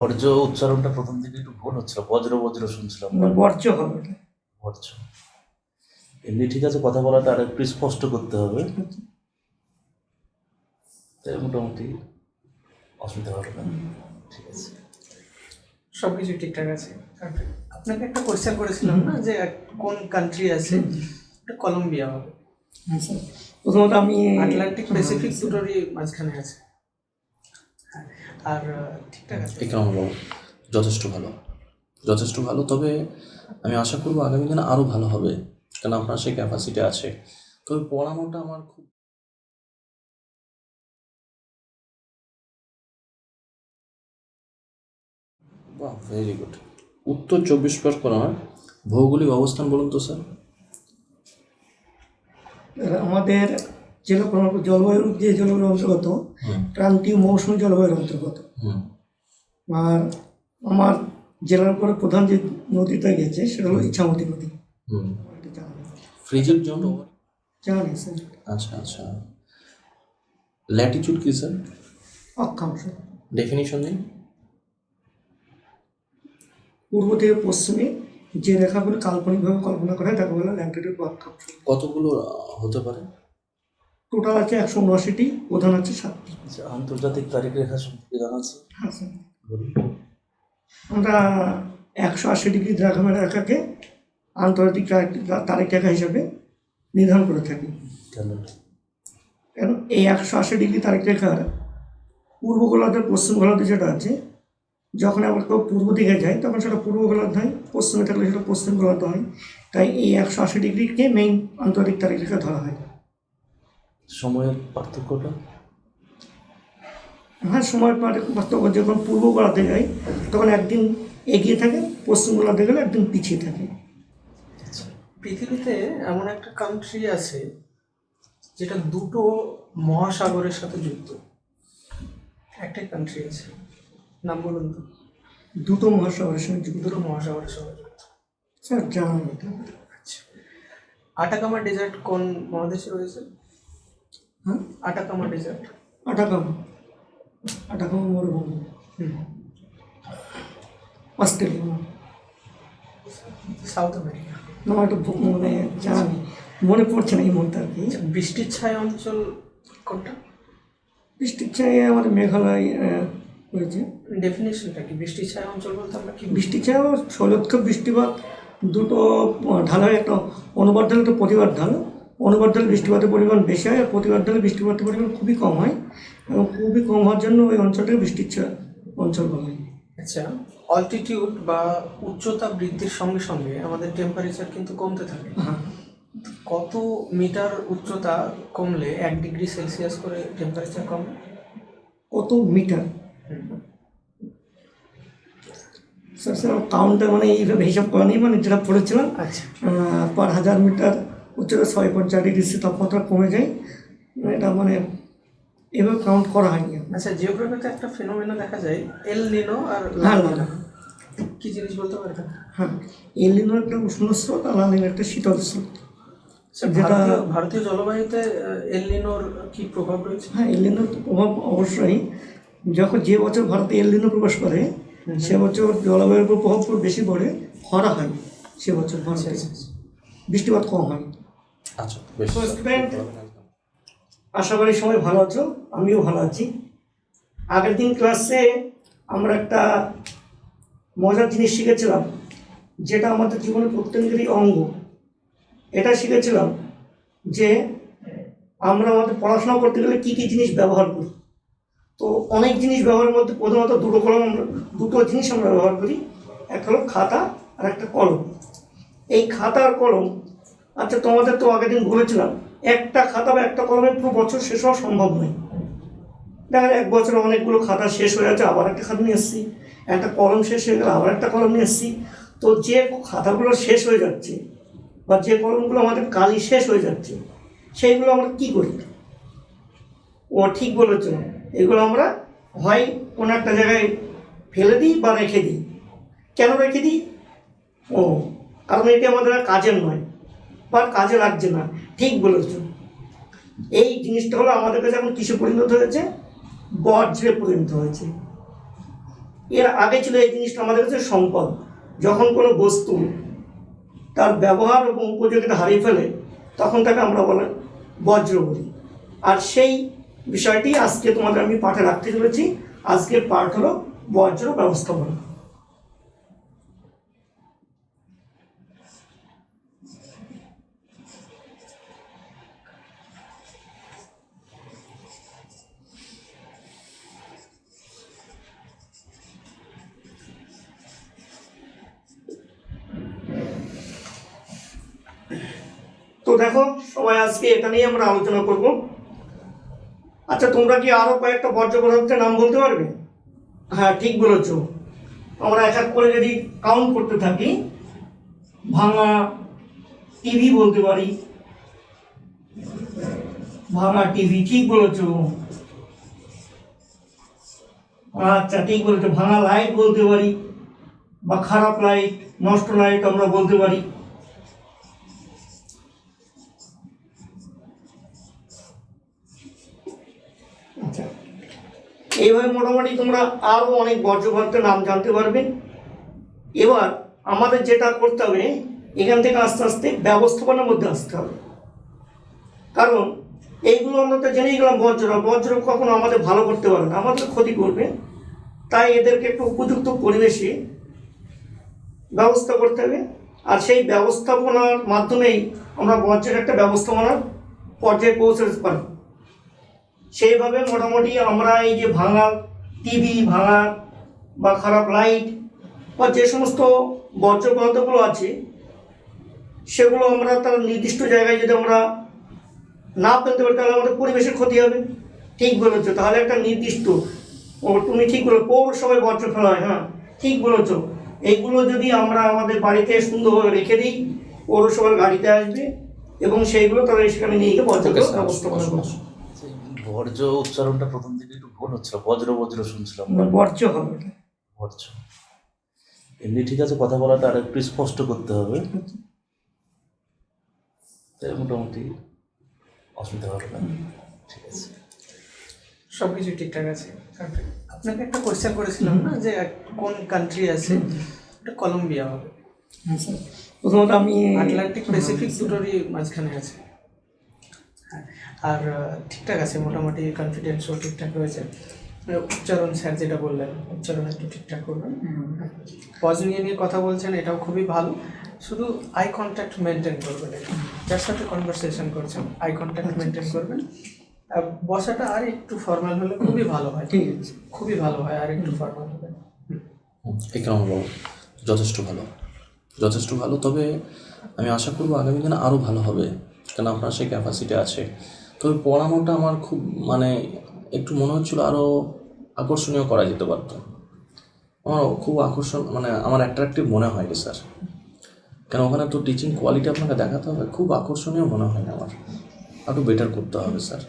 বর্জ্য উচ্চারণটা প্রথম দিকে একটু ভুল হচ্ছিল, বজ্র বজ্র শুনছিলাম। বর্জ্য হবে ওটা। বর্জ্য এমনি ঠিক আছে, কথা বলাটা আর একটু স্পষ্ট করতে হবে, তাই মোটামুটি অসুবিধা হবে না। ঠিক আছে, সব কিছু ঠিকঠাক আছে। আপনাকে একটা কোয়েশ্চেন করেছিলাম না, যে কোন কান্ট্রি আছে, এটা কলম্বিয়া হবে। হ্যাঁ স্যার, প্রথমত আমি আটলান্টিক প্যাসিফিক দুটোরই মাঝখানে আছে। আর ঠিকঠাক আছে। ইকরামুল যথেষ্ট ভালো, যথেষ্ট ভালো। তবে আমি আশা করবো আগামী দিনে আরও ভালো হবে, কারণ আপনার সেই ক্যাপাসিটি আছে। তবে পড়ানোটা আমার খুব বাহ, ভেরি গুড। উত্তর 24 পরগনার ভৌগোলিক অবস্থান বলুন তো স্যার। আমাদের জেলা জলবায়ুর যে জলবায়ুর অন্তর্গত ক্রান্তীয় মৌসুমী জলবায়ুর অন্তর্গত। আর আমার জেলার পরে প্রধান যে নদীটা গেছে সেটা হলো ইছামতি নদী। ফ্রিজের জন্য জানি স্যার। আচ্ছা আচ্ছা, ল্যাটিটিউড কি স্যার? অক্ষাংশ। ডেফিনিশন দিন। পূর্ব থেকে পশ্চিমে যে রেখাগুলো কাল্পনিকভাবে কল্পনা করা হয় তাকে বলে ল্যাটিটিউড বা অক্ষাংশ। কতগুলো হতে পারে? টোটাল আছে 179টি, প্রধান আছে 7টি। আচ্ছা, আন্তর্জাতিক তারিখ রেখা সম্পর্কে জানা আছে? হ্যাঁ স্যার, আমরা 180 ডিগ্রি দ্রাঘিমা রেখাকে আন্তর্জাতিক তারিখ রেখা হিসাবে নির্ধারণ করে থাকি। কেন? কারণ এই 180 ডিগ্রি তারিখ রেখার পূর্ব গোলার্ধ পশ্চিম গোলার্ধ যেটা আছে, যখন আবার কেউ পূর্ব দিকে যায় তখন সেটা পূর্ব গোলার্ধ হয়, পশ্চিমে থাকলে সেটা পশ্চিম গোলার্ধ হয়। তাই এই 180 ডিগ্রিকে মেইন আন্তর্জাতিক তারিখ রেখা ধরা হয়। সময়ের পার্থক্যটা? হ্যাঁ, সময়ের পার্থক্য যখন পূর্ব গোলার্ধে যায় তখন একদিন এগিয়ে থাকে, পশ্চিম গোলার্ধে গেলে একদিন পিছিয়ে থাকে। পৃথিবীতে এমন একটা কান্ট্রি আছে যেটা দুটো মহাসাগরের সাথে যুক্ত। একটাই কান্ট্রি আছে, নাম বলুন তো। দুটো মহাসাগরের সঙ্গে যুক্ত। দুটো মহাসাগরের সঙ্গে যুক্ত। স্যার জানান এটা। আচ্ছা, আটাকামা ডেজার্ট কোন মহাদেশে রয়েছে? হ্যাঁ, আটাকামা ডেজার্ট। আটাকামা মরুভূমি, অস্ট্রেলিয়া। South America. আমার একটু মানে জানি, মনে পড়ছে না এই মুহূর্তে আর কি। বৃষ্টির ছায়া অঞ্চল কোনটা? বৃষ্টির চাই আমাদের মেঘালয় রয়েছে। ডেফিনেশনটা কি? বৃষ্টির ছায়া অঞ্চল বলতে আমরা কি? বৃষ্টির চাই শৈলক্ষ বৃষ্টিপাত, দুটো ঢাল হয়, একটা অনুপাত ঢাল, একটা প্রতিবাদ ঢাল। অনুপাত ঢালে বৃষ্টিপাতের পরিমাণ বেশি হয়, আর প্রতিবাদ ঢালে বৃষ্টিপাতের পরিমাণ খুবই কম হয়, এবং খুবই কম হওয়ার জন্য ওই অঞ্চলটাকে বৃষ্টির ছায়া অঞ্চল বলা হয়। আচ্ছা, অল্টিটিউড বা উচ্চতা বৃদ্ধির সঙ্গে সঙ্গে আমাদের টেম্পারেচার কিন্তু কমতে থাকে। হ্যাঁ, কত মিটার উচ্চতা কমলে 1 ডিগ্রি সেলসিয়াস করে টেম্পারেচার কমে? কত মিটার? স্যার স্যার কাউন্টটা মানে এইভাবে হিসাব করা নেই, মানে যেটা পড়েছিলাম আচ্ছা, পার 1000 মিটার উচ্চতা 6.4 ডিগ্রি তাপমাত্রা কমে যায়, এটা মানে এভাবে কাউন্ট করা হয়নি। আচ্ছা, জিওগ্রাফিতে একটা ফেনোমেনা দেখা যায়, এল নিনো আর হ্যাঁ, লা নিনো। কি জিনিস বলতে পারবেন? হ্যাঁ, এল নিনো একটা উষ্ণ স্রোত আর লা নিনো একটা শীতল স্রোত। আচ্ছা, যেটা ভারতীয় জলবায়ুতে এল নিনোর কি প্রভাব রয়েছে? হ্যাঁ, এল নিনোর প্রভাব অবশ্যই। যখন যে বছর ভারতে এল নিনো প্রবেশ করে সে বছর জলবায়ুর উপর প্রভাব বেশি পড়ে, খরা হয় সে বছর ভারতে, বৃষ্টিপাত কম হয়। আচ্ছা, বেশ। তো স্টুডেন্ট, আশা করি সবাই ভালো আছো, আমিও ভালো আছি। আগের দিন ক্লাসে আমরা একটা মজার জিনিস শিখেছিলাম, যেটা আমাদের জীবনের প্রত্যেকেরই অঙ্গ। এটা শিখেছিলাম যে আমরা আমাদের পড়াশোনা করতে গেলে কী কী জিনিস ব্যবহার করি। তো অনেক জিনিস ব্যবহারের মধ্যে প্রধানত দুটো জিনিস আমরা ব্যবহার করি। একটা হলো খাতা আর একটা কলম। এই খাতা আর কলম, আচ্ছা তোমাদের তো আগের দিন বলেছিলাম একটা খাতা বা একটা কলমে পুরো বছর শেষ হওয়া সম্ভব নয়। দেখা যায় এক বছরে অনেকগুলো খাতা শেষ হয়ে যাচ্ছে, আবার একটা খাতা নিয়ে এসেছি, একটা কলম শেষ হয়ে গেলে আবার একটা কলম নিয়ে এসেছি। তো যে খাতাগুলো শেষ হয়ে যাচ্ছে বা যে কলমগুলো আমাদের কালি শেষ হয়ে যাচ্ছে, সেইগুলো আমরা কী করি? ও ঠিক বলেছ, এগুলো আমরা হয় কোনো একটা জায়গায় ফেলে দিই বা রেখে দিই। কেন রেখে দিই? কারণ এটি আমাদের আর কাজের নয় বা কাজে লাগছে না। ঠিক বলেছ, এই জিনিসটা হলো আমাদের কাছে এখন কিসে পরিণত হয়েছে? বজ্রে পরিণত হয়েছে। এর আগে ছিল এই জিনিসটা আমাদের কাছে সম্পদ। যখন কোনো বস্তু তার ব্যবহার এবং উপযোগিতা হারিয়ে ফেলে তখন তাকে আমরা বলে বজ্র বলি। আর সেই বিষয়টি আজকে তোমাদের আমি পাঠে রাখতে চলেছি। আজকের পাঠ হলো বজ্র ব্যবস্থাপনা। তো দেখো সবাই, আজকে এটা নিয়ে আমরা আলোচনা করব। আচ্ছা, তোমরা কি আরো কয়েকটা বর্জ্য পদার্থের নাম বলতে পারবে? হ্যাঁ, ঠিক বলেছো। আমরা এক এক করে যদি কাউন্ট করতে থাকি, ভাঙা টিভি বলতে পারি। ভাঙা টিভি, ঠিক বলেছো। আচ্ছা, ঠিক বলেছো। ভাঙা লাইট বলতে পারি, বা খারাপ লাইট, নষ্ট লাইট আমরা বলতে পারি। আচ্ছা, এইভাবে মোটামুটি তোমরা আরো অনেক বর্জ্য পদার্থের নাম জানতে পারবে। এবার আমাদের যেটা করতে হবে, এখান থেকে আস্তে আস্তে ব্যবস্থাপনার মধ্যে আসতে হবে। কারণ এইগুলো আমরা তো জেনেই গেলাম, বজ্র কখনো আমাদের ভালো করতে পারে না, আমাদের ক্ষতি করবে। তাই এদেরকে একটু উপযুক্ত পরিবেশে ব্যবস্থা করতে হবে। আর সেই ব্যবস্থাপনার মাধ্যমেই আমরা বজ্রের একটা ব্যবস্থাপনার পর্যায়ে পৌঁছতে পারি। সেইভাবে মোটামুটি আমরা এই যে ভাঙা টিভি, ভাঙা বা খারাপ লাইট বা যে সমস্ত বর্জ্য পদার্থগুলো আছে সেগুলো আমরা তার নির্দিষ্ট জায়গায় যদি আমরা না ফেলতে পারি তাহলে আমাদের পরিবেশের ক্ষতি হবে। ঠিক বলেছো। তাহলে একটা নির্দিষ্ট, তুমি ঠিক বলো, পৌরসভায় বর্জ্য ফেলা হয়। হ্যাঁ, ঠিক বলেছো। এইগুলো যদি আমরা আমাদের বাড়িতে সুন্দরভাবে রেখে দিই, পৌরসভার গাড়িতে আসবে এবং সেইগুলো তারা সেখানে নিয়ে গিয়ে বর্জ্যগুলো ব্যবস্থাপনা করবে। বর্জ্য উচ্চারণটা প্রথম দিকে একটু ভুল হচ্ছিল, বজ্র বজ্র শুনছিলাম। বর্জ্য হবে। বর্জ্য এমনি ঠিক আছে, কথা বলাটা আর একটু স্পষ্ট করতে হবে। তাই মোটামুটি অসুবিধা হবে না। ঠিক আছে, সব কিছু ঠিকঠাক আছে। আপনাকে একটা কোয়েশ্চেন করেছিলাম না, যে কোন কান্ট্রি আছে, এটা কলম্বিয়া হবে। প্রথমত আমি আটলান্টিক প্যাসিফিক দুটোরই মাঝখানে আছে। হ্যাঁ, আর ঠিকঠাক আছে, মোটামুটি কনফিডেন্সও ঠিকঠাক রয়েছে। উচ্চারণ স্যার যেটা বললেন, উচ্চারণ একটু ঠিকঠাক করবেন। পজ নিয়ে কথা বলছেন, এটাও খুবই ভালো। শুধু আই কন্ট্যাক্ট মেনটেন করবেন, যার সাথে কনভারসেশন করছেন আই কন্ট্যাক্ট মেনটেন করবেন। আর বসাটা আর একটু ফর্মাল হলে খুবই ভালো হয়। ঠিক আছে, খুবই ভালো হয়, আর একটু ফর্মাল হবে। একরামুল বাবু যথেষ্ট ভালো, যথেষ্ট ভালো। তবে আমি আশা করবো আগামী দিনে আরও ভালো হবে, কারণ আপনার সেই ক্যাপাসিটি আছে। তবে পড়ানোটা আমার খুব একটু মনে হচ্ছিলো আরও আকর্ষণীয় করা যেতে পারতো। আমার খুব আমার অ্যাট্রাকটিভ মনে হয়নি স্যার, কেন ওখানে তো টিচিং কোয়ালিটি আপনাকে দেখাতে হবে, খুব আকর্ষণীয় মনে হয় না আমার, একটু বেটার করতে হবে স্যার।